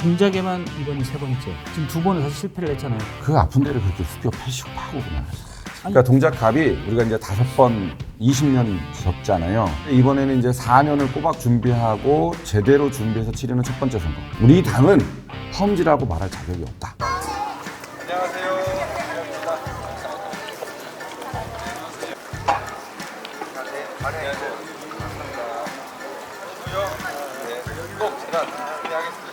동작에만 이번이 세 번째. 지금 두 번을 사실 실패를 했잖아요. 그 아픈 데를 그렇게 수표 패시고 파고 그냥. 그러니까 동작갑이 우리가 이제 5번 20년 졌잖아요. 이번에는 이제 4년을 꼬박 준비하고 제대로 준비해서 치르는 첫 번째 선거. 우리 당은 험지라고 말할 자격이 없다. 안녕하세요. 안녕하세요. 감사합니다. 저도요. 네, 꼭 제가 준비하겠습니다.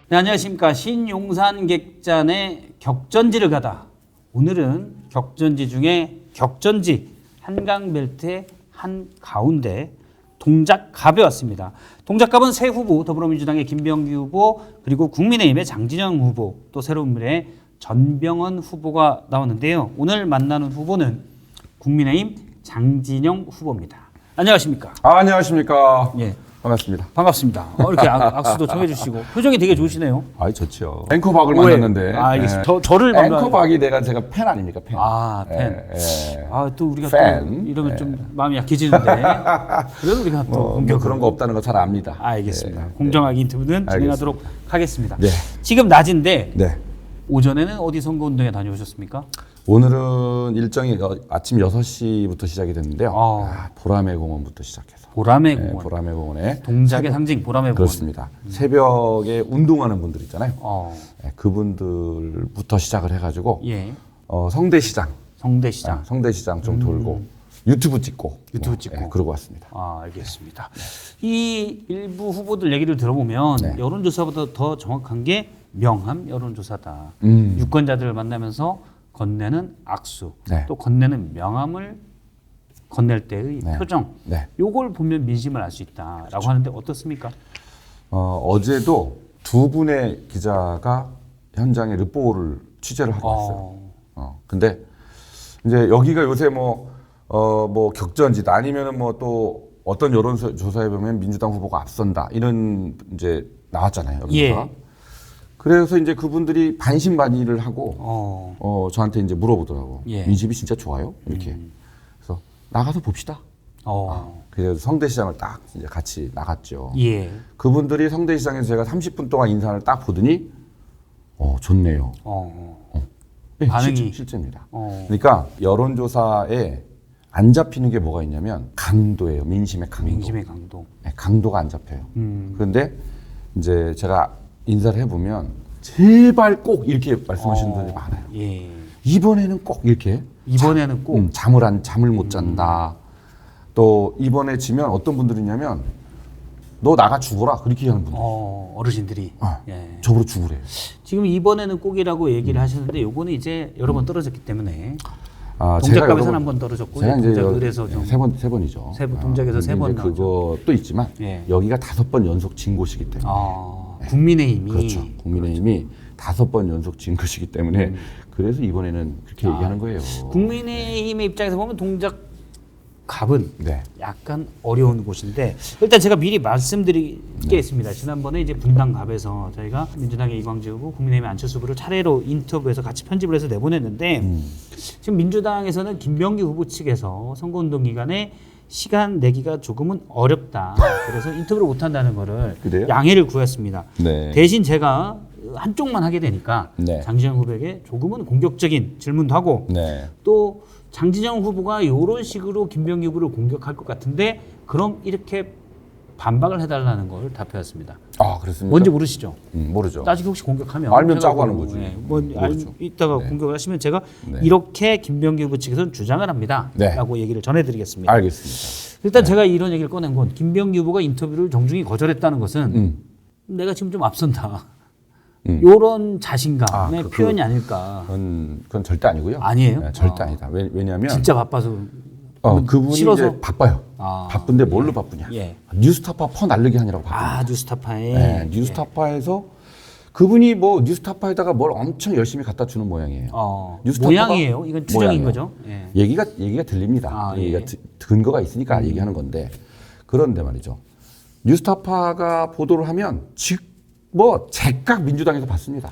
네, 안녕하십니까. 신용산 객잔의 격전지를 가다. 오늘은 격전지 중에 격전지 한강벨트의 한가운데 동작갑에 왔습니다. 동작갑은 새 후보 더불어민주당의 김병기 후보 그리고 국민의힘의 장진영 후보 또 새로운 미래의 전병헌 후보가 나왔는데요. 오늘 만나는 후보는 국민의힘 장진영 후보입니다. 안녕하십니까. 안녕하십니까. 예. 반갑습니다. 반갑습니다. 이렇게 악수도 청해주시고 표정이 되게 좋으시네요. 아이 좋죠. 앵커박을 만났는데. 알겠습니다. 저를 앵커박이 제가 팬 아닙니까? 팬. 아, 팬. 예. 또 우리가 팬. 또 이러면 좀 마음이 약해지는데. 그래도 우리가 또 공격 그런 거 없다는 거 잘 압니다. 알겠습니다. 공정하게 인터뷰는 진행하도록 하겠습니다. 네. 지금 낮인데 네. 오전에는 어디 선거운동에 다녀오셨습니까? 오늘은 일정이 아침 6시부터 시작이 됐는데요. 보라매 공원부터 시작해서. 보라매 공원. 보라매 공원에 동작의 상징 보라매 공원. 그렇습니다. 새벽에 운동하는 분들 있잖아요. 네, 그분들부터 시작을 해가지고 예. 성대시장 성대시장. 좀 돌고 유튜브 찍고 그러고 왔습니다. 알겠습니다. 이 일부 후보들 얘기를 들어보면 네. 여론조사보다 더 정확한 게 명함 여론조사다. 유권자들을 만나면서 건네는 악수, 네. 또 건네는 명함을 건넬 때의 네. 표정. 네. 요걸 보면 민심을 알 수 있다라고 그렇죠. 하는데 어떻습니까? 어제도 두 분의 기자가 현장에 르포를 취재를 하러 왔어요. 근데 이제 여기가 요새 뭐 격전지다 아니면은 뭐 또 어떤 여론조사에 보면 민주당 후보가 앞선다 이런 이제 나왔잖아요. 여기서. 예. 그래서 이제 그분들이 반신반의를 하고 저한테 이제 물어보더라고. 예. 민심이 진짜 좋아요? 이렇게. 그래서 나가서 봅시다. 그래서 성대시장을 딱 이제 같이 나갔죠. 예. 그분들이 성대시장에서 제가 30분 동안 인사를 딱 보더니 좋네요. 네, 반응이 실제입니다. 그러니까 여론조사에 안 잡히는 게 뭐가 있냐면 강도예요. 민심의 강도. 민심의 강도. 네, 강도가 안 잡혀요. 그런데 이제 제가 인사를 해보면 제발 꼭 이렇게 말씀하시는 분들이 많아요. 예. 이번에는 꼭 이렇게. 이번에는 꼭 잠을 못 잔다. 또 이번에 지면 어떤 분들이 있냐면 너 나가 죽어라 그렇게 하는 분들. 어르신들이. 예. 저보러 죽으래요. 지금 이번에는 꼭이라고 얘기를 하셨는데 요거는 이제 여러 번 떨어졌기 때문에 제가 동작갑에서는 한 번 떨어졌고 제가 이제 동작을에서 좀 세 번이죠. 동작에서 세 번 나오죠. 그것도 있지만 예. 여기가 5번 연속 진 곳이기 때문에. 국민의힘이 그렇죠. 국민의힘이 5번 연속 진 것이기 때문에 그래서 이번에는 그렇게 얘기하는 거예요. 국민의힘의 입장에서 보면 동작갑은 네. 약간 어려운 곳인데 일단 제가 미리 말씀드릴 게 있습니다. 지난번에 이제 분당갑에서 저희가 민주당의 이광재 후보, 국민의힘의 안철수 후보를 차례로 인터뷰해서 같이 편집을 해서 내보냈는데 지금 민주당에서는 김병기 후보 측에서 선거운동 기간에 시간 내기가 조금은 어렵다. 그래서 인터뷰를 못 한다는 거를 그래요? 양해를 구했습니다. 네. 대신 제가 한쪽만 하게 되니까 네. 장진영 후보에게 조금은 공격적인 질문도 하고 네. 또 장진영 후보가 이런 식으로 김병기 후보를 공격할 것 같은데 그럼 이렇게 반박을 해달라는 걸 답해왔습니다. 그렇습니까? 뭔지 모르시죠? 모르죠. 나중에 혹시 공격하면 알면 제가 짜고 하는 거지. 모르죠. 이따가 네. 공격을 하시면 제가 네. 이렇게 김병기 후보 측에서는 주장을 합니다. 네. 라고 얘기를 전해드리겠습니다. 알겠습니다. 일단 제가 이런 얘기를 꺼낸 건 김병기 후보가 인터뷰를 정중히 거절했다는 것은 내가 지금 좀 앞선다. 이런 자신감의 표현이 아닐까. 그건 절대 아니고요. 아니에요? 네, 절대 아니다. 왜냐하면 진짜 바빠서. 그분이 싫어서? 이제 바빠요. 바쁜데 뭘로 바쁘냐? 예. 뉴스타파 퍼 날리기 하느라고 바쁩니다. 뉴스타파에. 네, 뉴스타파에서 그분이 뭐 뉴스타파에다가 뭘 엄청 열심히 갖다 주는 모양이에요. 뉴스타파가 모양이에요. 이건 추정인 모양이에요. 거죠. 예. 얘기가 들립니다. 얘기가 근거가 있으니까 얘기하는 건데 그런데 말이죠. 뉴스타파가 보도를 하면 뭐 제각 민주당에서 받습니다.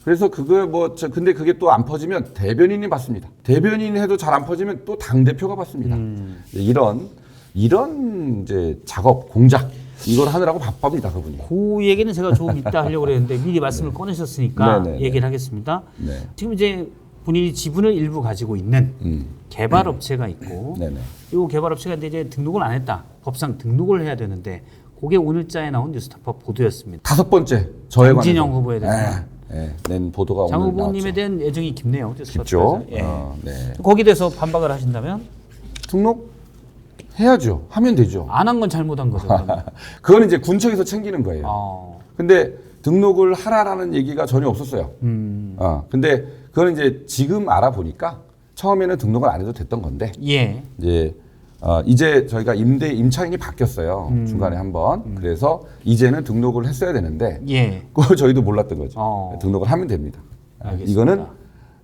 그래서 근데 그게 또 안 퍼지면 대변인이 받습니다. 대변인이 해도 잘 안 퍼지면 또 당 대표가 받습니다. 이런 이제 작업 공작 이걸 하느라고 바쁩니다, 그분이. 그 얘기는 제가 조금 이따 하려고 그랬는데 미리 말씀을 꺼내셨으니까 네네네. 얘기를 하겠습니다. 네. 지금 이제 본인이 지분을 일부 가지고 있는 개발업체가 있고 네네. 이 개발업체가 이제 등록을 안 했다. 법상 등록을 해야 되는데 그게 오늘자에 나온 뉴스타파 보도였습니다. 5번째 저에 관해서 장진영 후보에 대해서 낸 보도가 장 오늘 후보님에 나왔죠. 대한 애정이 깊네요. 깊죠. 예. 네. 거기에 대해서 반박을 하신다면 등록 해야죠. 하면 되죠. 안 한 건 잘못한 거죠. 그러면. 그건 이제 군청에서 챙기는 거예요. 근데 등록을 하라라는 얘기가 전혀 없었어요. 근데 그건 이제 지금 알아보니까 처음에는 등록을 안 해도 됐던 건데 예. 이제 저희가 임차인이 바뀌었어요. 중간에 한번. 그래서 이제는 등록을 했어야 되는데 예. 그걸 저희도 몰랐던 거죠. 등록을 하면 됩니다. 알겠습니다. 이거는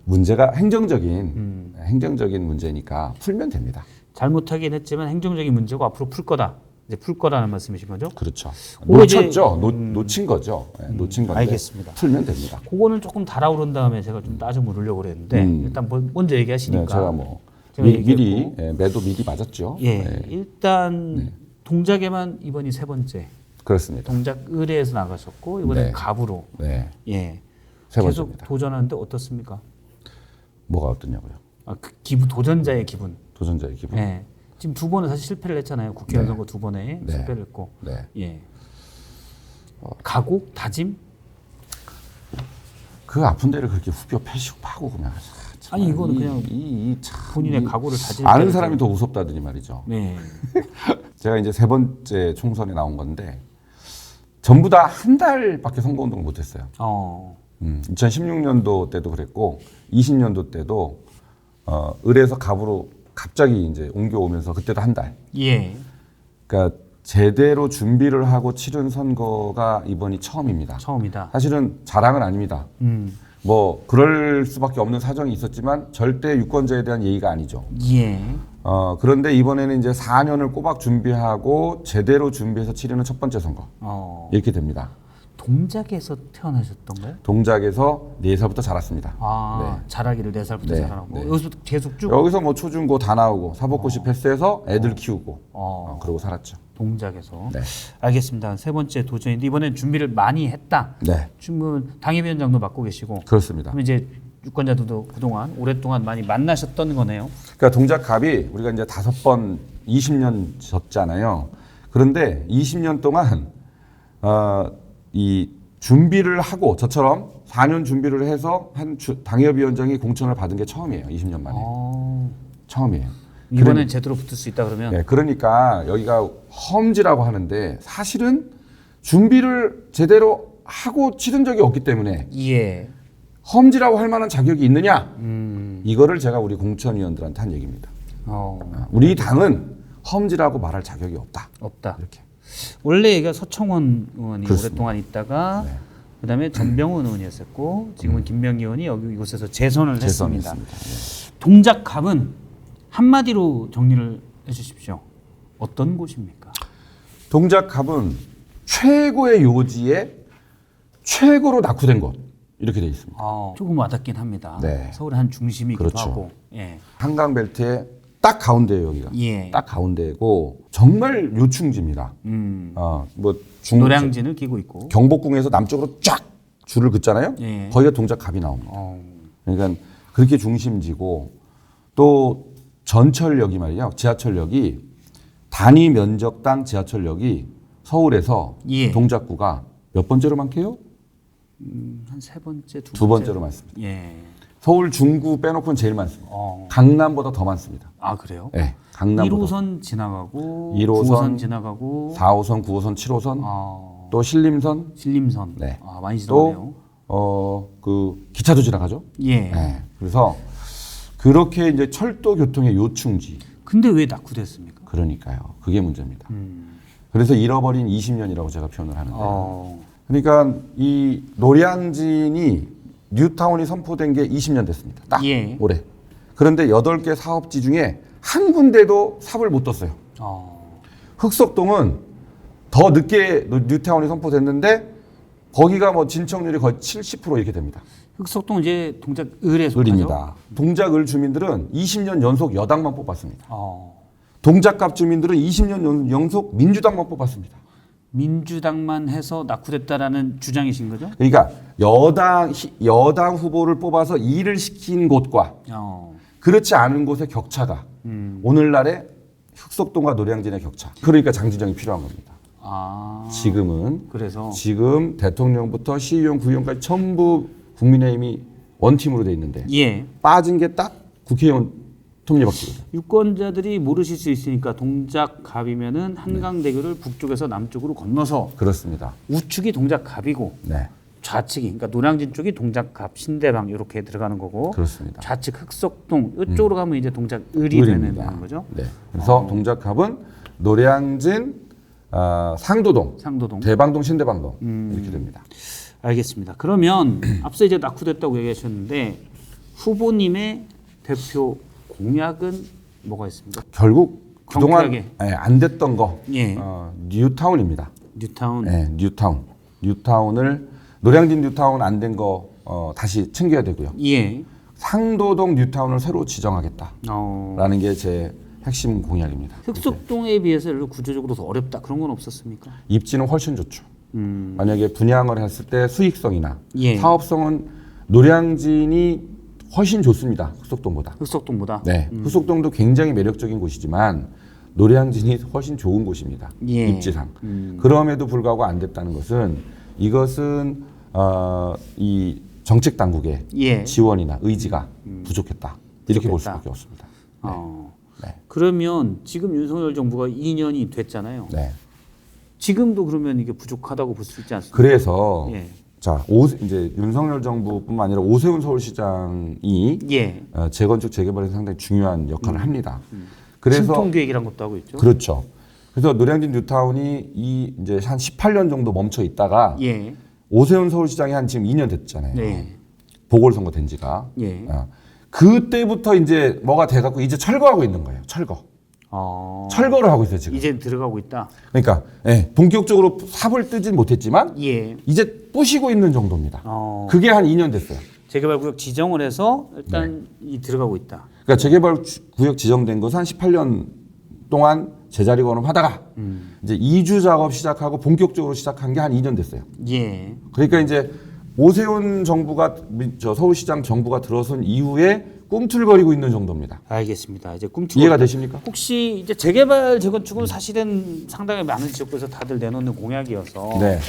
문제가 행정적인 문제니까 풀면 됩니다. 잘못하긴 했지만 행정적인 문제고 앞으로 풀 거다. 이제 풀 거라는 말씀이신 거죠? 그렇죠. 그거 이제- 놓쳤죠. 놓친 거죠. 놓친 건데 알겠습니다. 풀면 됩니다. 그거는 조금 달아오른 다음에 제가 좀 따져 물으려고 그랬는데 일단 먼저 얘기하시니까 네, 제가 뭐 제가 미리 매도 미리 맞았죠. 예, 네, 일단 동작에만 이번이 세 번째. 그렇습니다. 동작 의뢰에서 나가셨고 이번에 네. 갑으로. 네, 예. 세 계속 번째입니다. 도전하는데 어떻습니까? 뭐가 어떠냐고요? 그 기분 도전자의 기분. 도전자의 기분. 예. 지금 두 번은 사실 실패를 했잖아요. 국회의원 네. 선거 두 번에 네. 실패를 했고. 네. 예. 각오, 다짐. 그 아픈 데를 그렇게 후벼 패시고 파고 그냥. 아니 이거는 그냥 참 본인의 각오를 다질 아는 때를 사람이 더 무섭다더니 말이죠. 네. 제가 이제 세 번째 총선에 나온 건데 전부 다 한 달밖에 선거운동을 못했어요. 2016년도 때도 그랬고 20년도 때도 을에서 갑으로 갑자기 이제 옮겨오면서 그때도 한 달. 예. 그러니까 제대로 준비를 하고 치른 선거가 이번이 처음입니다. 처음이다. 사실은 자랑은 아닙니다. 뭐 그럴 수밖에 없는 사정이 있었지만 절대 유권자에 대한 예의가 아니죠. 예. 그런데 이번에는 이제 4년을 꼬박 준비하고 제대로 준비해서 치르는 첫 번째 선거. 이렇게 됩니다. 동작에서 태어나셨던가요? 동작에서 4살부터 자랐습니다. 자라기를 4살부터 네. 자라고 여기서 계속 쭉 여기서 뭐 초중고 다 나오고 사법고시 패스해서 애들 키우고 그러고 살았죠. 동작에서. 네. 알겠습니다. 세 번째 도전인데 이번엔 준비를 많이 했다. 네, 지금은 당협위원장도 맡고 계시고. 그렇습니다. 그럼 이제 유권자들도 그동안 오랫동안 많이 만나셨던 거네요. 그러니까 동작갑이 우리가 이제 5번 20년 졌잖아요. 그런데 20년 동안 이 준비를 하고 저처럼 4년 준비를 해서 한 당협위원장이 공천을 받은 게 처음이에요. 20년 만에. 처음이에요. 이번엔 제대로 붙을 수 있다 그러면 네, 그러니까 여기가 험지라고 하는데 사실은 준비를 제대로 하고 치른 적이 없기 때문에 예. 험지라고 할 만한 자격이 있느냐? 이거를 제가 우리 공천위원들한테 한 얘기입니다. 우리 당은 험지라고 말할 자격이 없다. 없다. 이렇게. 원래 얘가 서청원 의원이 그렇습니다. 오랫동안 있다가 네. 그다음에 전병훈 의원이었었고 지금은 김병기 의원이 여기 이곳에서 재선을 했습니다. 네. 동작갑은 한마디로 정리를 해주십시오. 어떤 곳입니까? 동작갑은 최고의 요지에 최고로 낙후된 곳 이렇게 되어 있습니다. 조금 와닿긴 합니다. 네. 서울의 한 중심이기도 그렇죠. 하고. 예. 한강벨트의 딱 가운데예요, 여기가. 예. 딱 가운데고 정말 요충지입니다. 뭐 노량진을 끼고 있고. 경복궁에서 남쪽으로 쫙 줄을 긋잖아요. 예. 거기가 동작갑이 나옵니다. 그러니까 그렇게 중심지고 또 전철역이 말이야, 지하철역이 단위 면적당 지하철역이 서울에서 예. 동작구가 몇 번째로 많게요? 한 세 번째, 두 번째로 많습니다. 예. 서울 중구 빼놓고는 제일 많습니다. 어. 강남보다 더 많습니다. 아 그래요? 네, 강남보다. 1호선 지나가고 1호선, 9호선 지나가고 4호선, 9호선, 7호선, 또 신림선, 신림선. 네. 많이 지나가네요. 또 그 기차도 지나가죠. 예. 네. 그래서 그렇게 이제 철도 교통의 요충지. 근데 왜 낙후됐습니까? 그러니까요. 그게 문제입니다. 그래서 잃어버린 20년이라고 제가 표현을 하는데. 그러니까 이 노량진이 뉴타운이 선포된 게 20년 됐습니다. 딱 예. 올해. 그런데 8개 사업지 중에 한 군데도 삽을 못 떴어요. 흑석동은 더 늦게 뉴타운이 선포됐는데 거기가 뭐 진척률이 거의 70% 이렇게 됩니다. 흑석동 이제 동작 을에 속하죠. 을입니다. 동작을 주민들은 20년 연속 여당만 뽑았습니다. 어. 동작갑 주민들은 20년 연속 민주당만 뽑았습니다. 민주당만 해서 낙후됐다라는 주장이신 거죠? 그러니까 여당 후보를 뽑아서 일을 시킨 곳과 어. 그렇지 않은 곳의 격차가 오늘날의 흑석동과 노량진의 격차. 그러니까 장진영이 필요한 겁니다. 아. 지금은 그래서 지금 대통령부터 시의원, 구의원까지 전부 국민의힘이 원팀으로 돼 있는데 예. 빠진 게 딱 국회의원 톱니바퀴거든요. 유권자들이 모르실 수 있으니까 동작갑이면은 한강대교를 북쪽에서 남쪽으로 건너서 그렇습니다. 우측이 동작갑이고 네, 좌측이 그러니까 노량진 쪽이 동작갑, 신대방 이렇게 들어가는 거고 그렇습니다. 좌측 흑석동 이쪽으로 가면 이제 동작을이 되는 거죠. 네. 그래서 동작갑은 노량진, 상도동, 상도동. 대방동, 신대방동 이렇게 됩니다. 알겠습니다. 그러면 앞서 이제 낙후됐다고 얘기하셨는데 후보님의 대표 공약은 뭐가 있습니까? 결국 그동안 경쾌하게. 안 됐던 거 예. 뉴타운입니다. 뉴타운. 네, 뉴타운을 노량진 뉴타운 안 된 거 다시 챙겨야 되고요. 예. 상도동 뉴타운을 새로 지정하겠다라는 어. 게 제 핵심 공약입니다. 흑석동에 비해서 예를 들어 구조적으로 더 어렵다 그런 건 없었습니까? 입지는 훨씬 좋죠. 만약에 분양을 했을 때 수익성이나 예. 사업성은 노량진이 훨씬 좋습니다. 흑석동보다. 흑석동보다. 네, 흑석동도 굉장히 매력적인 곳이지만 노량진이 훨씬 좋은 곳입니다. 예. 입지상. 그럼에도 불구하고 안 됐다는 것은 이것은 이 정책 당국의 예. 지원이나 의지가 부족했다. 이렇게 볼 부족했다. 수밖에 없습니다. 어. 네. 그러면 지금 윤석열 정부가 2년이 됐잖아요. 네. 지금도 그러면 이게 부족하다고 볼 수 있지 않습니까? 그래서 예. 자, 이제 윤석열 정부뿐만 아니라 오세훈 서울시장이 예. 재건축 재개발에서 상당히 중요한 역할을 합니다. 그래서 신통 계획이란 것도 하고 있죠. 그렇죠. 그래서 노량진 뉴타운이 이제 한 18년 정도 멈춰 있다가 예. 오세훈 서울시장이 한 지금 2년 됐잖아요. 네. 보궐선거 된 지가. 예. 그때부터 이제 뭐가 돼갖고 이제 철거하고 있는 거예요. 철거를 하고 있어요 지금. 이제 들어가고 있다. 그러니까 본격적으로 삽을 뜨진 못했지만 예. 이제 부시고 있는 정도입니다. 어. 그게 한 2년 됐어요. 재개발구역 지정을 해서 일단 네. 이 들어가고 있다. 그러니까 재개발구역 지정된 것은 한 18년 동안 제자리 걸음하다가 이제 이주 작업 시작하고 본격적으로 시작한 게 한 2년 됐어요. 예. 그러니까 이제 오세훈 정부가 서울시장 정부가 들어선 이후에 꿈틀거리고 있는 정도입니다. 알겠습니다. 이제 꿈틀 이해가 되십니까? 혹시 이제 재개발 재건축은 사실은 상당히 많은 지역구에서 다들 내놓는 공약이어서 네.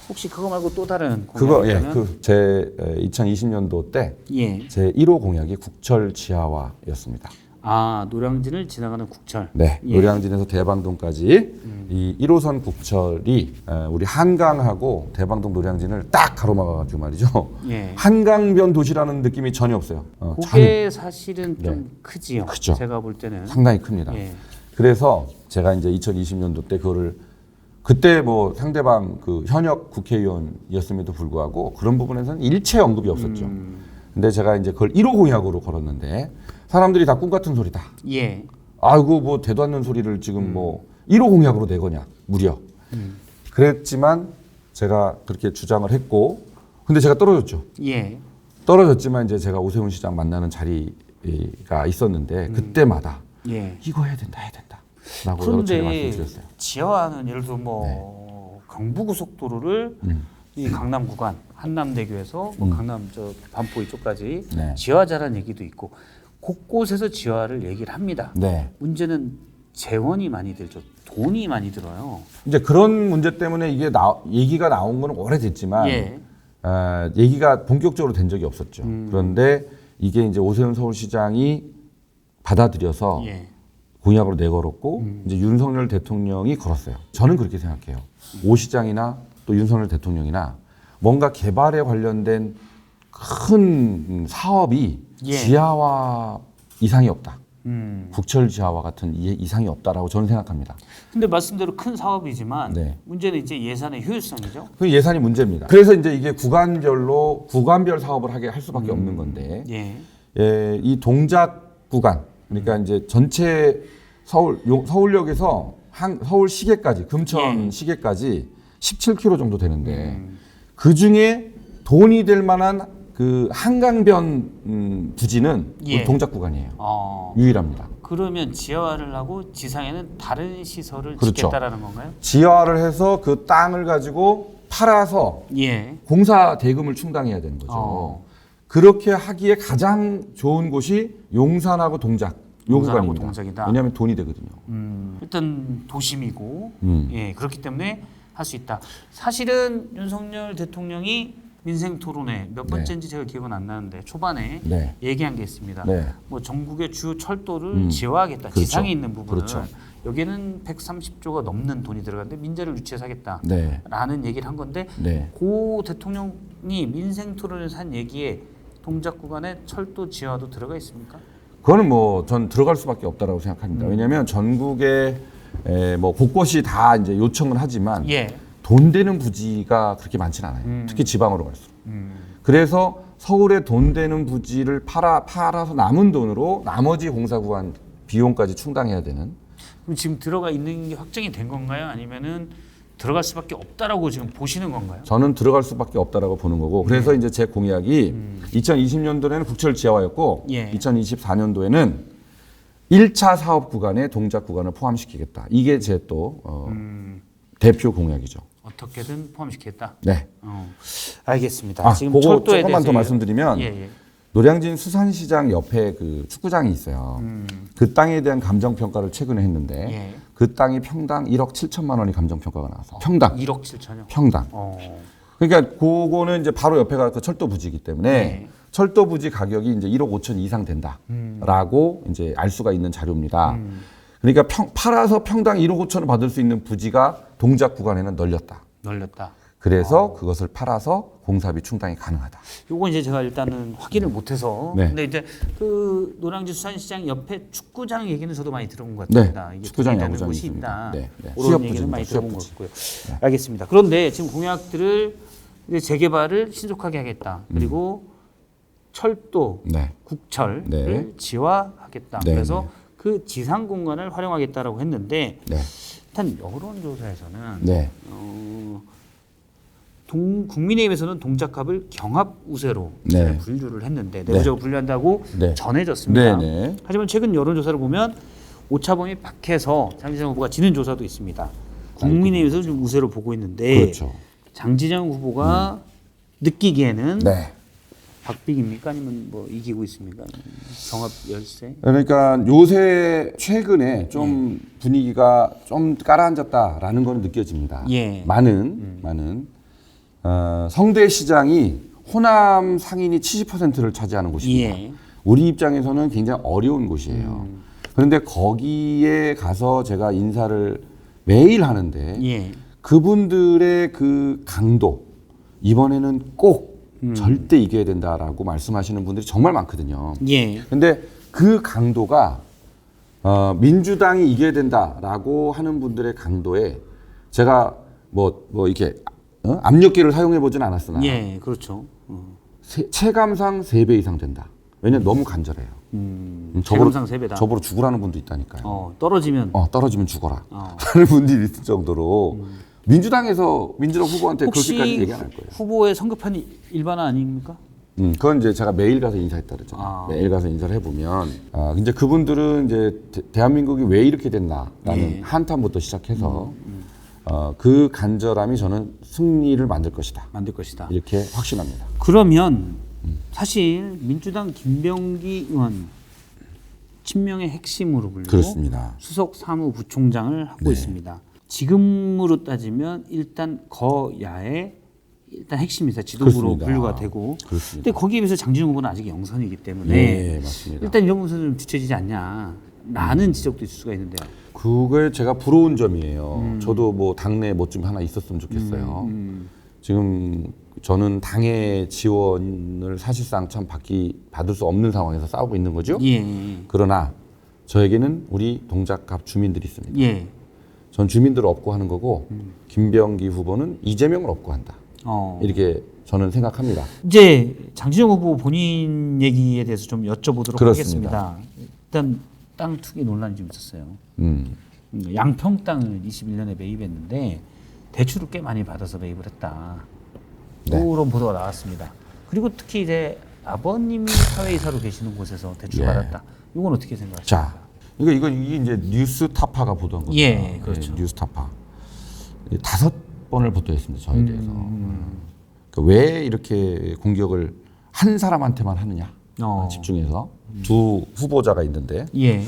혹시 그거 말고 또 다른 그거 공약이 있다면? 제 2020년도 때 예. 제 1호 공약이 국철 지하화였습니다. 아, 노량진을 지나가는 국철. 네, 예. 노량진에서 대방동까지 이 1호선 국철이 우리 한강하고 대방동 노량진을 딱 가로막아가지고 말이죠. 예. 한강변 도시라는 느낌이 전혀 없어요. 그게 사실은 좀 네. 크지요. 크죠. 제가 볼 때는. 상당히 큽니다. 예. 그래서 제가 이제 2020년도 때 그거를 그때 뭐 상대방 그 현역 국회의원이었음에도 불구하고 그런 부분에서는 일체 언급이 없었죠. 근데 제가 이제 그걸 1호 공약으로 걸었는데 사람들이 다 꿈 같은 소리다. 예. 아이고 뭐 대도 않는 소리를 지금 뭐 1호 공약으로 내거냐 무려. 그랬지만 제가 그렇게 주장을 했고 근데 제가 떨어졌죠. 예. 떨어졌지만 이제 제가 오세훈 시장 만나는 자리가 있었는데 그때마다 예. 이거 해야 된다 라고 여러 차례 그런데 말씀드렸어요. 지하화는 예를 들어 뭐 경부고속도로를 이 강남 구간 한남대교에서 뭐 강남 저 반포 이쪽까지 네. 지하화자라는 얘기도 있고 곳곳에서 지하화를 얘기를 합니다. 네. 문제는 재원이 많이 들죠. 돈이 많이 들어요. 이제 그런 문제 때문에 이게 얘기가 나온 건 오래됐지만 예. 얘기가 본격적으로 된 적이 없었죠. 그런데 이게 이제 오세훈 서울시장이 받아들여서 예. 공약으로 내걸었고 이제 윤석열 대통령이 걸었어요. 저는 그렇게 생각해요. 오 시장이나 또 윤석열 대통령이나 뭔가 개발에 관련된 큰 사업이 예. 지하화 이상이 없다. 국철 지하화 같은 이상이 없다라고 저는 생각합니다. 근데 말씀대로 큰 사업이지만 네. 문제는 이제 예산의 효율성이죠. 그 예산이 문제입니다. 그래서 이제 이게 구간별 사업을 하게 할 수밖에 없는 건데 이 동작 구간 그러니까 이제 전체 서울역에서 서울 시계까지 금천 예. 시계까지 17km 정도 되는데 그 중에 돈이 될 만한 그 한강변 부지는 예. 우리 동작 구간이에요. 유일합니다. 그러면 지하화를 하고 지상에는 다른 시설을 그렇죠. 짓겠다라는 건가요? 지하화를 해서 그 땅을 가지고 팔아서 예. 공사 대금을 충당해야 되는 거죠. 그렇게 하기에 가장 좋은 곳이 용산하고 동작 요 용산하고 구간입니다. 동작이다. 왜냐하면 돈이 되거든요. 일단 도심이고 예, 그렇기 때문에 할 수 있다. 사실은 윤석열 대통령이 민생 토론회 몇 번째인지 제가 기억은 안 나는데 초반에 네. 얘기한 게 있습니다. 네. 뭐 전국의 주요 철도를 지화하겠다. 그렇죠. 지상에 있는 부분은 그렇죠. 여기에는 130조가 넘는 돈이 들어가는데 민자를 유치해서 하겠다. 네. 라는 얘기를 한 건데 네. 고 대통령이 민생 토론에서 한 얘기에 동작 구간에 철도 지하도 들어가 있습니까? 그거는 뭐 전 들어갈 수밖에 없다라고 생각합니다. 왜냐하면 전국에 뭐 곳곳이 다 이제 요청을 하지만 예. 돈 되는 부지가 그렇게 많지는 않아요. 특히 지방으로 갈수록. 그래서 서울에 돈 되는 부지를 팔아서 남은 돈으로 나머지 공사 구간 비용까지 충당해야 되는. 그럼 지금 들어가 있는 게 확정이 된 건가요? 아니면은 들어갈 수밖에 없다라고 지금 보시는 건가요? 저는 들어갈 수밖에 없다라고 보는 거고. 그래서 이제 제 공약이 2020년도에는 국철 지하화였고 예. 2024년도에는 1차 사업 구간에 동작 구간을 포함시키겠다. 이게 제 또 대표 공약이죠. 어떻게든 포함시키겠다. 네. 알겠습니다. 아, 지금 그거 철도에 조금만 대해서 더 말씀드리면 예. 노량진 수산시장 옆에 그 축구장이 있어요. 그 땅에 대한 감정 평가를 최근에 했는데 예. 그 땅이 평당 1억 7천만 원이 감정 평가가 나왔어요. 평당. 1억 7천요. 평당. 그러니까 그거는 이제 바로 옆에가 그 철도 부지이기 때문에 네. 철도 부지 가격이 이제 1억 5천 이상 된다라고 이제 알 수가 있는 자료입니다. 그러니까 팔아서 평당 1억 5천을 받을 수 있는 부지가 동작 구간에는 널렸다. 그래서 그것을 팔아서 공사비 충당이 가능하다. 요거 이제 제가 일단은 확인을 못해서 네. 근데 이제 그 노량진 수산시장 옆에 축구장 얘기는 저도 많이 들어본 것 같습니다. 네. 이게 축구장, 되는 야구장이 곳이 있습니다. 있다. 네, 네. 그런 수협 얘기는 많이 부지입니다. 들어본 것 수협 같고요. 알겠습니다. 그런데 지금 공약들을 이제 재개발을 신속하게 하겠다. 그리고 철도, 네. 국철을 네. 지화하겠다. 네, 그래서 네. 그 지상 공간을 활용하겠다라고 했는데 네. 일단 여론조사에서는 네. 국민의힘에서는 동작갑을 경합 우세로 네. 분류를 했는데 내부적으로 분류한다고 네. 전해졌습니다. 네, 네. 하지만 최근 여론조사를 보면 오차범위 밖에서 장지정 후보가 지는 조사도 있습니다. 국민의힘에서 좀 우세로 보고 있는데 그렇죠. 장지정 후보가 느끼기에는 네. 박빙입니까? 아니면 뭐 이기고 있습니까? 경합 열세? 그러니까 요새 최근에 좀 분위기가 좀 가라앉았다라는 건 느껴집니다. 예. 많은 성대시장이 호남 상인이 70%를 차지하는 곳입니다. 예. 우리 입장에서는 굉장히 어려운 곳이에요. 그런데 거기에 가서 제가 인사를 매일 하는데 예. 그분들의 그 강도 이번에는 꼭 절대 이겨야 된다라고 말씀하시는 분들이 정말 많거든요. 예. 근데 그 강도가 민주당이 이겨야 된다라고 하는 분들의 강도에 제가 뭐 이렇게 압력계를 사용해 보진 않았으나 예. 그렇죠. 체감상 3배 이상 된다. 왜냐면 너무 간절해요. 체감상 3배다. 저보러 죽으라는 분도 있다니까요. 떨어지면 떨어지면 죽어라 하는 분들이 있을 정도로 민주당 후보한테 그렇게까지 얘기 안 할 거예요. 후보의 성급한 일반화 아닙니까? 그건 이제 제가 매일 가서 인사했다 그랬잖아요. 매일 가서 인사를 해보면, 이제 그분들은 이제 대한민국이 왜 이렇게 됐나라는 한탄부터 시작해서, 그 간절함이 저는 승리를 만들 것이다. 이렇게 확신합니다. 그러면 사실 민주당 김병기 의원 친명의 핵심으로 불리고 그렇습니다. 수석 사무부총장을 하고 있습니다. 지금으로 따지면 일단 거야의 일단 핵심이사 지도부로 그렇습니다. 분류가 되고, 그렇습니다. 근데 거기에 비해서 장진영 후보는 아직 영선이기 때문에 네, 맞습니다. 일단 이런 부분은 좀 뒤처지지 않냐라는 지적도 있을 수가 있는데요. 그게 제가 부러운 점이에요. 저도 뭐 당내 뭐 좀 하나 있었으면 좋겠어요. 지금 저는 당의 지원을 사실상 참 받을 수 없는 상황에서 싸우고 있는 거죠. 예. 그러나 저에게는 우리 동작갑 주민들이 있습니다. 예. 전 주민들을 업고 하는 거고 김병기 후보는 이재명을 업고 한다. 이렇게 저는 생각합니다. 이제 장진영 후보 본인 얘기에 대해서 좀 여쭤보도록 그렇습니다. 하겠습니다. 일단 땅 투기 논란이 좀 있었어요. 양평 땅을 21년에 매입했는데 대출을 꽤 많이 받아서 매입을 했다. 네. 그런 보도가 나왔습니다. 그리고 특히 이제 아버님이 사회이사로 계시는 곳에서 대출 예. 받았다. 이건 어떻게 생각하십니까? 자, 이게 이제 뉴스타파가 보도한 겁니다. 예, 그렇죠. 뉴스타파 5번을 보도했습니다. 저에 대해서. 그러니까 왜 이렇게 공격을 한 사람한테만 하느냐? 집중해서 두 후보자가 있는데 예.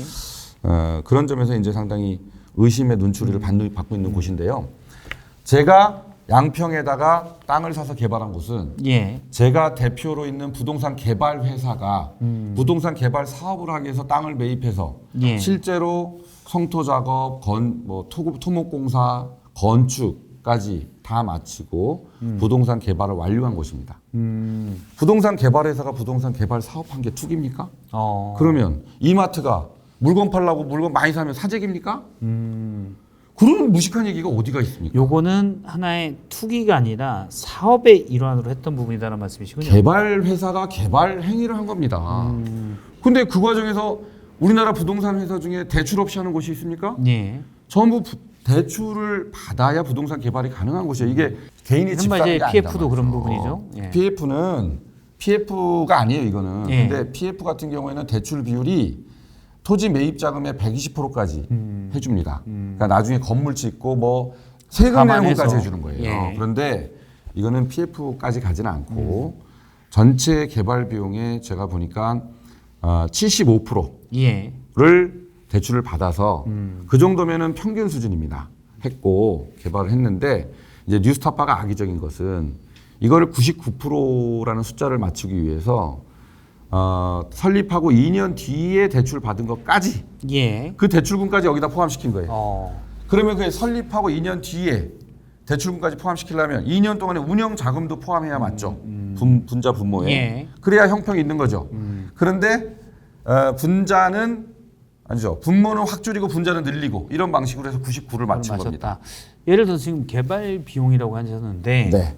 그런 점에서 이제 상당히 의심의 눈초리를 받고 있는 곳인데요. 제가 양평에다가 땅을 사서 개발한 곳은 예. 제가 대표로 있는 부동산 개발 회사가 부동산 개발 사업을 하기 위해서 땅을 매입해서 예. 실제로 성토 작업, 토목공사, 건축까지 다 마치고 부동산 개발을 완료한 곳입니다. 부동산 개발 회사가 부동산 개발 사업한 게 투기입니까? 그러면 이마트가 물건 팔라고 물건 많이 사면 사재기입니까? 그런 무식한 얘기가 어디가 있습니까? 요거는 하나의 투기가 아니라 사업의 일환으로 했던 부분이다라는 말씀이시군요. 개발 회사가 개발 행위를 한 겁니다. 근데 그 과정에서 우리나라 부동산 회사 중에 대출 없이 하는 곳이 있습니까? 예. 전부 대출을 받아야 부동산 개발이 가능한 곳이에요. 이게 개인이 집 이른바 사는 게 이제 아니다 PF도 그런 말이죠. 부분이죠. 예. PF는 PF가 아니에요, 이거는. 예. 근데 PF 같은 경우에는 대출 비율이 토지 매입 자금의 120%까지 해줍니다. 그러니까 나중에 건물 짓고 뭐 세금 내는 감안해서. 것까지 해주는 거예요. 예. 그런데 이거는 PF까지 가지는 않고 전체 개발 비용에 제가 보니까 75%를 예. 대출을 받아서 그 정도면은 평균 수준입니다. 했고 개발을 했는데 이제 뉴스타파가 악의적인 것은 이거를 99%라는 숫자를 맞추기 위해서 설립하고 2년 뒤에 대출 받은 것까지 예. 그 대출금까지 여기다 포함시킨 거예요. 그러면 그 설립하고 2년 뒤에 대출금까지 포함시키려면 2년 동안의 운영 자금도 포함해야 맞죠. 분자 분모에. 예. 그래야 형평이 있는 거죠. 그런데 분자는 아니죠. 분모는 확 줄이고 분자는 늘리고 이런 방식으로 해서 99를 맞춘 겁니다. 예를 들어서 지금 개발 비용이라고 하셨는데 네.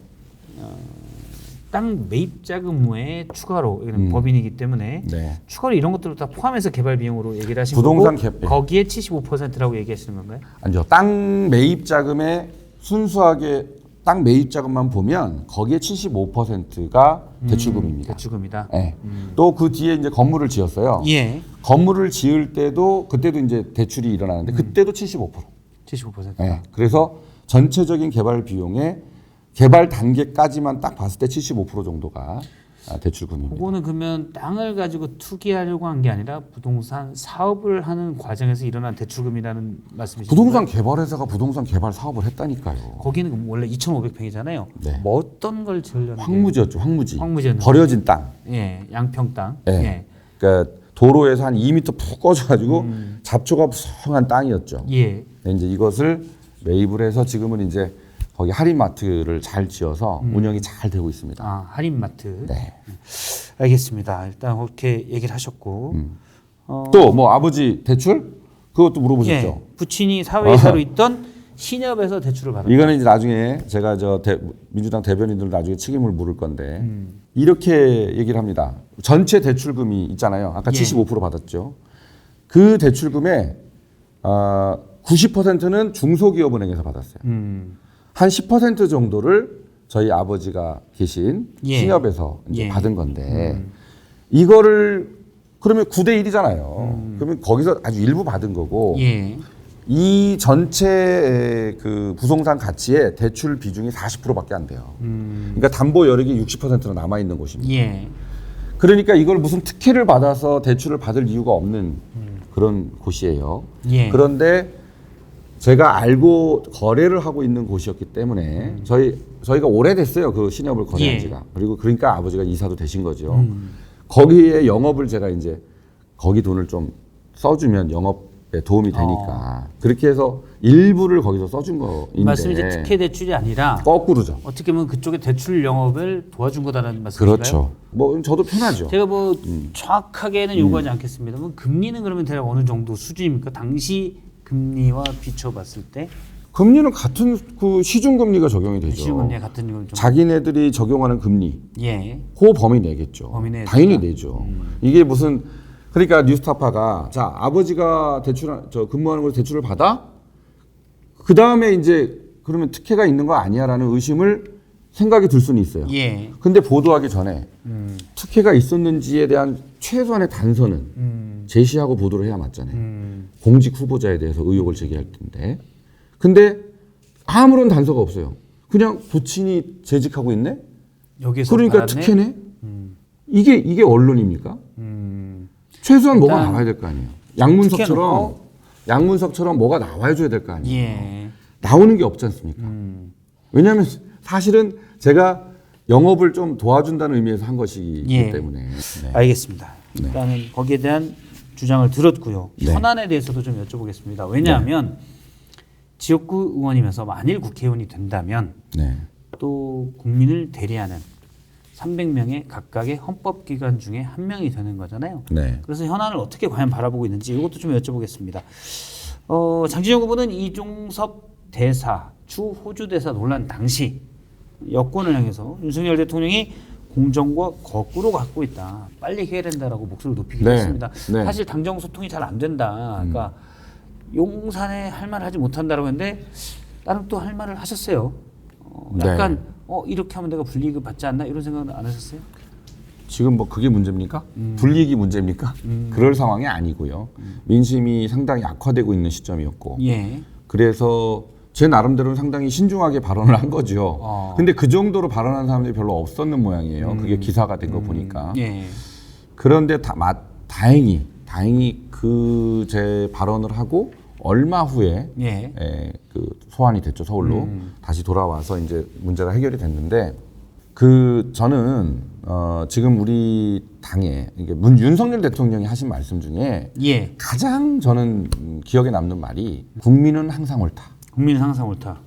땅 매입 자금에 추가로 이건 법인이기 때문에 네. 추가로 이런 것들을 다 포함해서 개발 비용으로 얘기를 하신 부동산 거고 예. 거기에 75%라고 얘기하시는 건가요? 아니죠. 땅 매입 자금에 순수하게 땅 매입 자금만 보면 거기에 75%가 대출금입니다. 대출금이다. 네. 또 그 뒤에 이제 건물을 지었어요. 예. 건물을 지을 때도 그때도 이제 대출이 일어나는데 그때도 75%. 75%. 네. 그래서 전체적인 개발 비용의 개발 단계까지만 딱 봤을 때 75% 정도가 대출금입니다. 그거는 그러면 땅을 가지고 투기하려고 한 게 아니라 부동산 사업을 하는 과정에서 일어난 대출금이라는 말씀이시죠? 부동산 개발 회사가 부동산 개발 사업을 했다니까요. 거기는 원래 2,500평이잖아요. 네. 뭐 어떤 걸 지으려는 황무지였죠. 황무지. 황무지였는데. 버려진 땅. 예, 양평 땅. 네. 예. 그러니까 도로에서 한 2m 푹 꺼져가지고 잡초가 무성한 땅이었죠. 예. 네, 이제 이것을 매입을 해서 지금은 이제 거기 할인마트를 잘 지어서 운영이 잘 되고 있습니다. 아, 할인마트. 네. 알겠습니다. 일단 그렇게 얘기를 하셨고. 또 뭐 아버지 대출? 그것도 물어보셨죠. 예, 부친이 사회이사로 있던 신협에서 대출을 받았다. 이거는 이제 나중에 제가 민주당 대변인들 나중에 책임을 물을 건데 이렇게 얘기를 합니다. 전체 대출금이 있잖아요. 아까 예. 75% 받았죠. 그 대출금의 90%는 중소기업은행에서 받았어요. 한 10% 정도를 저희 아버지가 계신 예. 신협에서 이제 예. 받은 건데 이거를 그러면 9대 1이잖아요. 그러면 거기서 아주 일부 받은 거고 예. 이 전체 그 부동산 가치의 대출 비중이 40%밖에 안 돼요. 그러니까 담보 여력이 60%로 남아 있는 곳입니다. 예. 그러니까 이걸 무슨 특혜를 받아서 대출을 받을 이유가 없는 그런 곳이에요. 예. 그런데 제가 알고 거래를 하고 있는 곳이었기 때문에 저희가 오래됐어요. 그 신협을 거래한 예. 지가. 그리고 그러니까 아버지가 이사도 되신 거죠. 거기에 영업을 제가 이제 거기 돈을 좀 써주면 영업에 도움이 되니까 그렇게 해서 일부를 거기서 써준 거인데 말씀이 이제 특혜 대출이 아니라 거꾸로죠. 어떻게 보면 그쪽에 대출 영업을 도와준 거다라는 말씀이신가요? 그렇죠. 뭐 저도 편하죠. 제가 뭐 정확하게는 요구하지 않겠습니다만 금리는 그러면 대략 어느 정도 수준입니까? 당시 금리와 비춰봤을 때 금리는 같은 그 시중금리가 적용이 되죠. 시중금리 같은 걸 좀 자기네들이 적용하는 금리 예. 그 범위 내겠죠. 범위 내야 당연히 된다. 내죠. 이게 무슨 그러니까 뉴스타파가 자 아버지가 근무하는 걸 대출을 받아 그 다음에 이제 그러면 특혜가 있는 거 아니야라는 의심을 생각이 들 수는 있어요. 예. 근데 보도하기 전에 특혜가 있었는지에 대한 최소한의 단서는 제시하고 보도를 해야 맞잖아요. 공직 후보자에 대해서 의혹을 제기할 텐데. 근데 아무런 단서가 없어요. 그냥 부친이 재직하고 있네? 여기서 그러니까 받았네? 특혜네? 이게 언론입니까? 최소한 뭐가 일단 나와야 될 거 아니에요. 특혜놓고. 양문석처럼 뭐가 나와줘야 될 거 아니에요. 예. 나오는 게 없지 않습니까? 왜냐하면 사실은 제가 영업을 좀 도와준다는 의미에서 한 것이기 예. 때문에. 네. 알겠습니다. 일단은 거기에 대한 주장을 들었고요. 네. 현안에 대해서도 좀 여쭤보겠습니다. 왜냐하면 지역구 의원이면서 만일 국회의원이 된다면 네. 또 국민을 대리하는 300명의 각각의 헌법기관 중에 한 명이 되는 거잖아요. 네. 그래서 현안을 어떻게 과연 바라보고 있는지 이것도 좀 여쭤보겠습니다. 장진영 후보는 이종섭 대사, 추 호주 대사 논란 당시 여권을 향해서 윤석열 대통령이 공정과 거꾸로 갖고 있다. 빨리 해야 된다라고 목소리를 높이기도 네. 했습니다. 네. 사실 당정 소통이 잘 안 된다. 그러니까 용산에 할 말을 하지 못한다라고 했는데 나름 또 할 말을 하셨어요. 약간 이렇게 하면 내가 불이익을 받지 않나 이런 생각은 안 하셨어요? 지금 뭐 그게 문제입니까? 불이익이 문제입니까? 그럴 상황이 아니고요. 민심이 상당히 악화되고 있는 시점이었고. 예. 그래서 제 나름대로는 상당히 신중하게 발언을 한 거죠. 근데 그 정도로 발언한 사람들이 별로 없었는 모양이에요. 그게 기사가 된 거 보니까. 예. 그런데 다행히 그 제 발언을 하고 얼마 후에 예. 그 소환이 됐죠, 서울로. 다시 돌아와서 이제 문제가 해결이 됐는데 저는 지금 우리 당에 이게 윤석열 대통령이 하신 말씀 중에 예. 가장 저는 기억에 남는 말이 국민은 항상 옳다. 국민은 항상 옳다.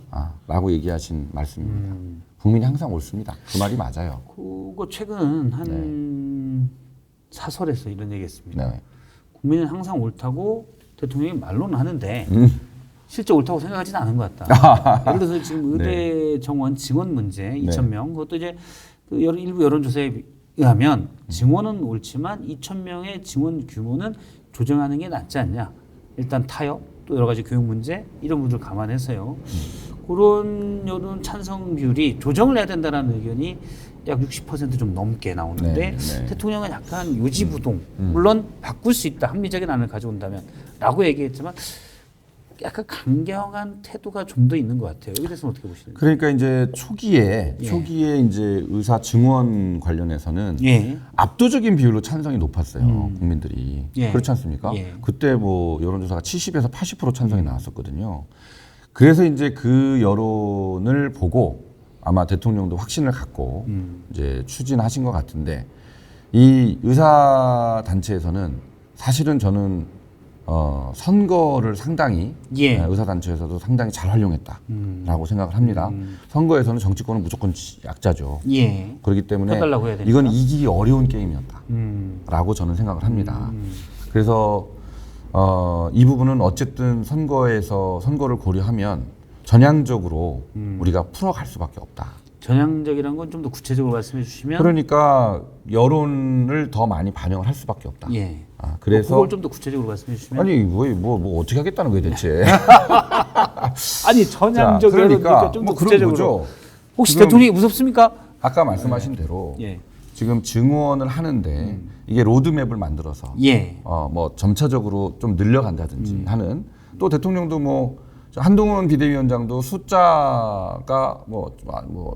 라고 얘기하신 말씀입니다. 국민이 항상 옳습니다. 그 말이 맞아요. 그거 최근 한 사설에서 이런 얘기했습니다. 네. 국민은 항상 옳다고 대통령이 말로는 하는데 실제 옳다고 생각하지는 않은 것 같다. 예를 들어서 지금 의대 정원 증원 문제 2,000명 그것도 이제 그 일부 여론조사에 의하면 증원은 옳지만 2,000명의 증원 규모는 조정하는 게 낫지 않냐. 일단 타협 또 여러 가지 교육 문제 이런 문제를 감안해서요. 그런 여론 찬성 비율이 조정을 해야 된다는 의견이 약 60% 좀 넘게 나오는데 대통령은 약간 요지부동 물론 바꿀 수 있다 합리적인 안을 가져온다면 라고 얘기했지만 약간 강경한 태도가 좀 더 있는 것 같아요. 여기 대해서는 어떻게 보시는지. 그러니까 이제 초기에 이제 의사 증원 관련해서는 압도적인 비율로 찬성이 높았어요. 국민들이. 그렇지 않습니까? 그때 뭐 여론조사가 70에서 80% 찬성이 나왔었거든요. 그래서 이제 그 여론을 보고 아마 대통령도 확신을 갖고 이제 추진하신 것 같은데 이 의사 단체에서는 사실은 저는 선거를 상당히 의사 단체에서도 상당히 잘 활용했다라고 생각을 합니다. 선거에서는 정치권은 무조건 약자죠. 그렇기 때문에 이건 이기기 어려운 게임이었다라고 저는 생각을 합니다. 그래서 이 부분은 어쨌든 선거를 고려하면 전향적으로 우리가 풀어갈 수밖에 없다. 전향적이라는 건 좀 더 구체적으로 말씀해 주시면. 그러니까 여론을 더 많이 반영을 할 수밖에 없다. 그래서 그걸 좀 더 구체적으로 말씀해 주시면. 아니 뭐 어떻게 하겠다는 거예요 대체. 아니 전향적 그러니까 좀 더 뭐 구체적으로. 그런 거죠. 혹시 대통령이 무섭습니까? 아까 말씀하신 대로 지금 증원을 하는데 이게 로드맵을 만들어서 뭐 점차적으로 좀 늘려간다든지 하는 또 대통령도 뭐 한동훈 비대위원장도 숫자가 뭐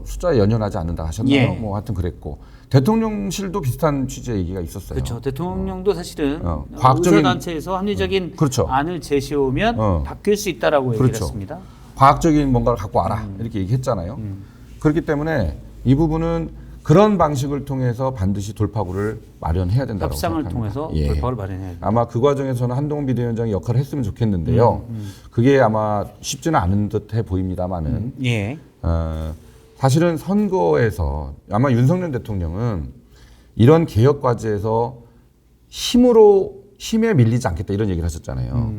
숫자에 연연하지 않는다 하셨나요? 뭐 하여튼 그랬고 대통령실도 비슷한 취지의 얘기가 있었어요. 그렇죠. 대통령도 사실은 과학적인 의사단체에서 합리적인 안을 제시오면 바뀔 수 있다라고 얘기를 했습니다. 과학적인 뭔가를 갖고 와라 이렇게 얘기했잖아요. 그렇기 때문에 이 부분은 그런 방식을 통해서 반드시 돌파구를 마련해야 된다고 협상을 생각합니다. 통해서 돌파구를 마련해야 된다. 아마 그 과정에서는 한동훈 비대위원장이 역할을 했으면 좋겠는데요. 그게 아마 쉽지는 않은 듯해 보입니다만은 사실은 선거에서 아마 윤석열 대통령은 이런 개혁 과제에서 힘에 밀리지 않겠다 이런 얘기를 하셨잖아요.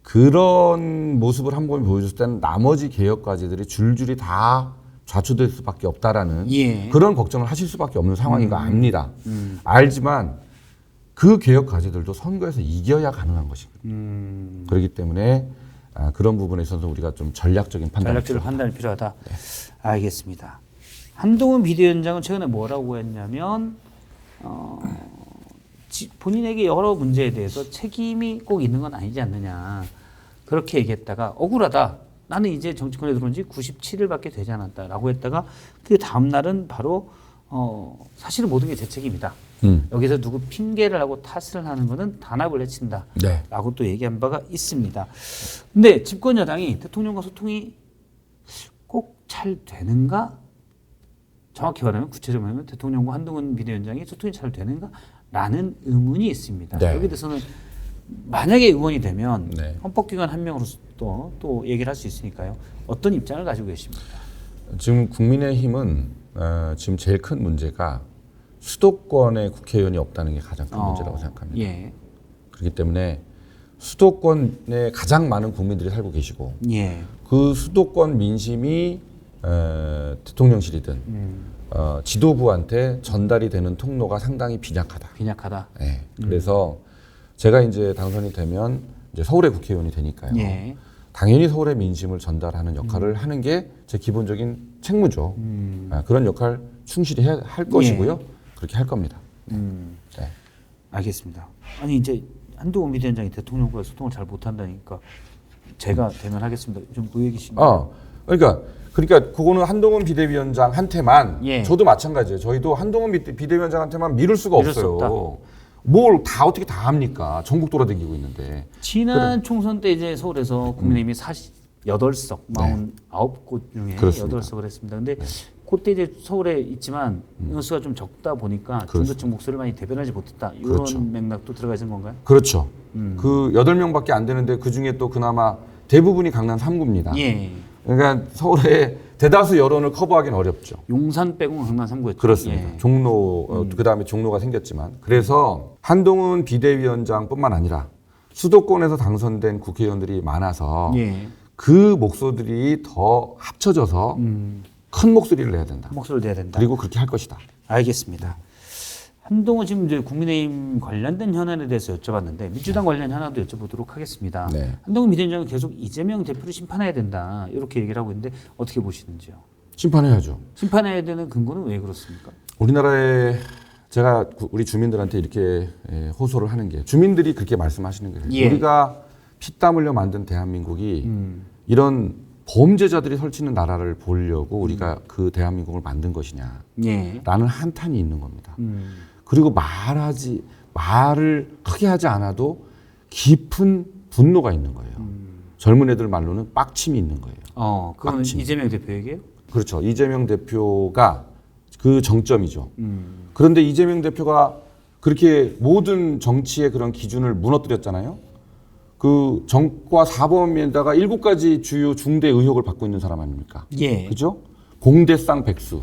그런 모습을 한번 보여줬을 때는 나머지 개혁 과제들이 줄줄이 다 좌초될 수밖에 없다라는 그런 걱정을 하실 수밖에 없는 상황인 거 압니다. 알지만 그 개혁 과제들도 선거에서 이겨야 가능한 것이거든요. 그렇기 때문에 그런 부분에 있어서 우리가 좀 전략적인 판단. 전략적인 판단이 필요하다. 알겠습니다. 한동훈 비대위원장은 최근에 뭐라고 했냐면 본인에게 여러 문제에 대해서 책임이 꼭 있는 건 아니지 않느냐 그렇게 얘기했다가 억울하다. 나는 이제 정치권에 들어온 지 97일밖에 되지 않았다라고 했다가 그 다음 날은 바로 사실은 모든 게 제 책임이다. 여기서 누구 핑계를 하고 탓을 하는 것은 단합을 해친다. 네. 라고 또 얘기한 바가 있습니다. 근데 집권 여당이 대통령과 소통이 꼭 잘 되는가? 정확히 말하면 구체적으로 말하면 대통령과 한동훈 비대위원장이 소통이 잘 되는가? 라는 의문이 있습니다. 네. 여기에 대해서는 만약에 의원이 되면 네. 헌법기관 한 명으로서 또 얘기를 할 수 있으니까요. 어떤 입장을 가지고 계십니까? 지금 국민의힘은 지금 제일 큰 문제가 수도권에 국회의원이 없다는 게 가장 큰 문제라고 생각합니다. 예. 그렇기 때문에 수도권에 가장 많은 국민들이 살고 계시고 예. 그 수도권 민심이 대통령실이든 지도부한테 전달이 되는 통로가 상당히 빈약하다. 빈약하다. 네. 그래서 제가 이제 당선이 되면 이제 서울의 국회의원이 되니까요. 예. 당연히 서울의 민심을 전달하는 역할을 하는 게 제 기본적인 책무죠. 그런 역할 충실히 할 것이고요. 그렇게 할 겁니다. 네. 알겠습니다. 아니 이제 한동훈 비대위원장이 대통령과 소통을 잘 못한다니까 제가 대면하겠습니다. 좀 그 얘기십니까? 그러니까 그거는 한동훈 비대위원장한테만 예. 저도 마찬가지예요. 저희도 한동훈 비대위원장한테만 미룰 수가 미룰 수 없어요. 뭘 다 어떻게 다 합니까? 전국 돌아다니고 있는데. 지난 총선 때 이제 서울에서 국민의힘이 48석, 49곳 중에 그렇습니다. 8석을 했습니다. 근데 그때 이제 서울에 있지만 인원수가 좀 적다 보니까 중도층 목소리를 많이 대변하지 못했다. 이런 그렇죠. 맥락도 들어가 있는 건가요? 그렇죠. 그 8명밖에 안 되는데 그 중에 또 그나마 대부분이 강남 3구입니다. 예. 그러니까 서울의 대다수 여론을 커버하기는 어렵죠. 용산 빼고 강남 3구였죠. 그렇습니다. 예. 종로 그다음에 종로가 생겼지만 그래서 한동훈 비대위원장뿐만 아니라 수도권에서 당선된 국회의원들이 많아서 예. 그 목소리들이 더 합쳐져서 큰 목소리를 내야 된다. 목소리를 내야 된다. 그리고 그렇게 할 것이다. 알겠습니다. 한동훈 지금 이제 국민의힘 관련된 현안에 대해서 여쭤봤는데 민주당 관련 현안도 여쭤보도록 하겠습니다. 네. 한동훈 비대위원장은 계속 이재명 대표를 심판해야 된다 이렇게 얘기를 하고 있는데 어떻게 보시는지요? 심판해야죠. 심판해야 되는 근거는 왜 그렇습니까? 우리나라에 제가 우리 주민들한테 이렇게 호소를 하는 게 주민들이 그렇게 말씀하시는 거예요. 예. 우리가 피땀 흘려 만든 대한민국이 이런 범죄자들이 설치는 나라를 보려고 우리가 그 대한민국을 만든 것이냐 예. 라는 한탄이 있는 겁니다. 그리고 말을 크게 하지 않아도 깊은 분노가 있는 거예요. 젊은 애들 말로는 빡침이 있는 거예요. 그건 빡침. 이재명 대표 얘기예요? 그렇죠. 이재명 대표가 그 정점이죠. 그런데 이재명 대표가 그렇게 모든 정치의 그런 기준을 무너뜨렸잖아요. 그 정과 사범에다가 7가지 주요 중대 의혹을 받고 있는 사람 아닙니까? 예. 그죠? 공대쌍 백수.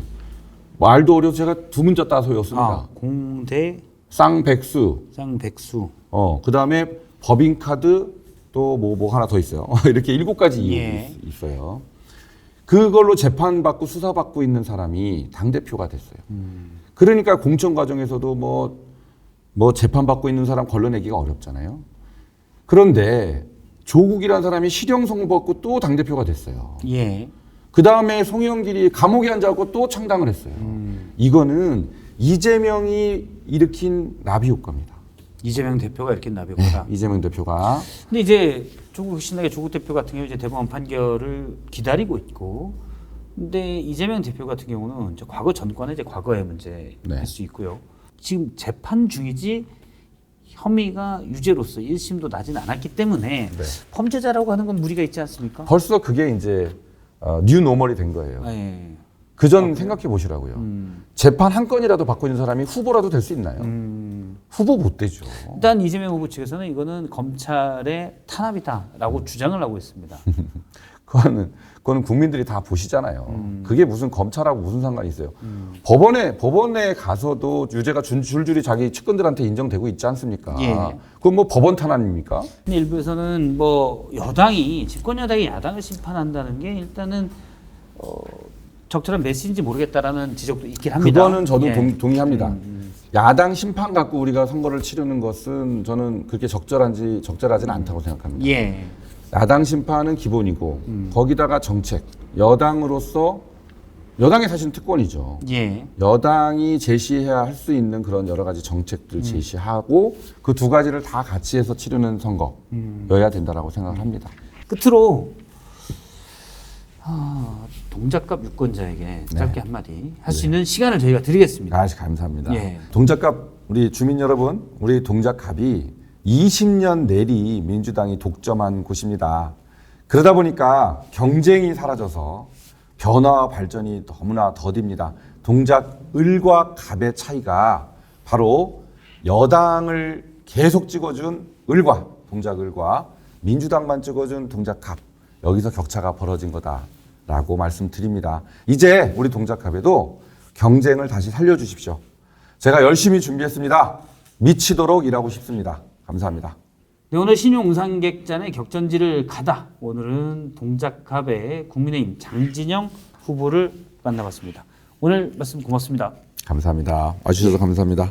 말도 어려서 제가 두 문자 따서 외웠습니다. 공대 쌍백수. 쌍백수. 그 다음에 법인카드 또 뭐 하나 더 있어요. 이렇게 7가지 의혹이 예. 있어요. 그걸로 재판받고 수사받고 있는 사람이 당대표가 됐어요. 그러니까 공천 과정에서도 뭐 재판받고 있는 사람 걸러내기가 어렵잖아요. 그런데 조국이라는 사람이 실형 선고받고 또 당대표가 됐어요. 예. 그 다음에 송영길이 감옥에 앉아갖고 또 창당을 했어요. 이거는 이재명이 일으킨 나비 효과입니다. 이재명 대표가 이렇게 나비고다. 이재명 대표가. 근데 이제 신나게 조국 대표 같은 경우 이제 대법원 판결을 기다리고 있고, 근데 이재명 대표 같은 경우는 이제 과거 전권의 이제 과거의 문제일 네. 수 있고요. 지금 재판 중이지 혐의가 유죄로서 1심도 나진 않았기 때문에 네. 범죄자라고 하는 건 무리가 있지 않습니까? 벌써 그게 이제 뉴 노멀이 된 거예요. 예. 그전 생각해 보시라고요. 재판 한 건이라도 받고 있는 사람이 후보라도 될 수 있나요? 후보 못 되죠. 일단 이재명 후보 측에서는 이거는 검찰의 탄압이다라고 주장을 하고 있습니다. 그거는 국민들이 다 보시잖아요. 그게 무슨 검찰하고 무슨 상관이 있어요. 법원에 가서도 유죄가 줄줄이 자기 측근들한테 인정되고 있지 않습니까? 예. 그건 뭐 법원 탄압입니까? 근데 일부에서는 뭐 집권 여당이 야당을 심판한다는 게 일단은 적절한 메시지인지 모르겠다라는 지적도 있긴 합니다. 그거는 저도 예. 동의합니다. 야당 심판 갖고 우리가 선거를 치르는 것은 저는 그렇게 적절하지는 않다고 생각합니다. 예. 야당 심판은 기본이고 거기다가 정책, 여당으로서 여당의 사실 특권이죠. 예. 여당이 제시해야 할 수 있는 그런 여러 가지 정책들 제시하고 그 두 가지를 다 같이 해서 치르는 선거여야 된다라고 생각을 합니다. 끝으로 동작갑 유권자에게 짧게 한마디 할 수 있는 시간을 저희가 드리겠습니다. 감사합니다. 예. 동작갑 우리 주민 여러분, 우리 동작갑이 20년 내리 민주당이 독점한 곳입니다. 그러다 보니까 경쟁이 사라져서 변화와 발전이 너무나 더딥니다. 동작을과 갑의 차이가 바로 여당을 계속 찍어준 을과 동작을과 민주당만 찍어준 동작갑, 여기서 격차가 벌어진 거다라고 말씀드립니다. 이제 우리 동작갑에도 경쟁을 다시 살려주십시오. 제가 열심히 준비했습니다. 미치도록 일하고 싶습니다. 감사합니다. 네, 오늘 신용응상객잔의 격전지를 가다. 오늘은 동작갑의 국민의힘 장진영 후보를 만나봤습니다. 오늘 말씀 고맙습니다. 감사합니다. 와주셔서 감사합니다.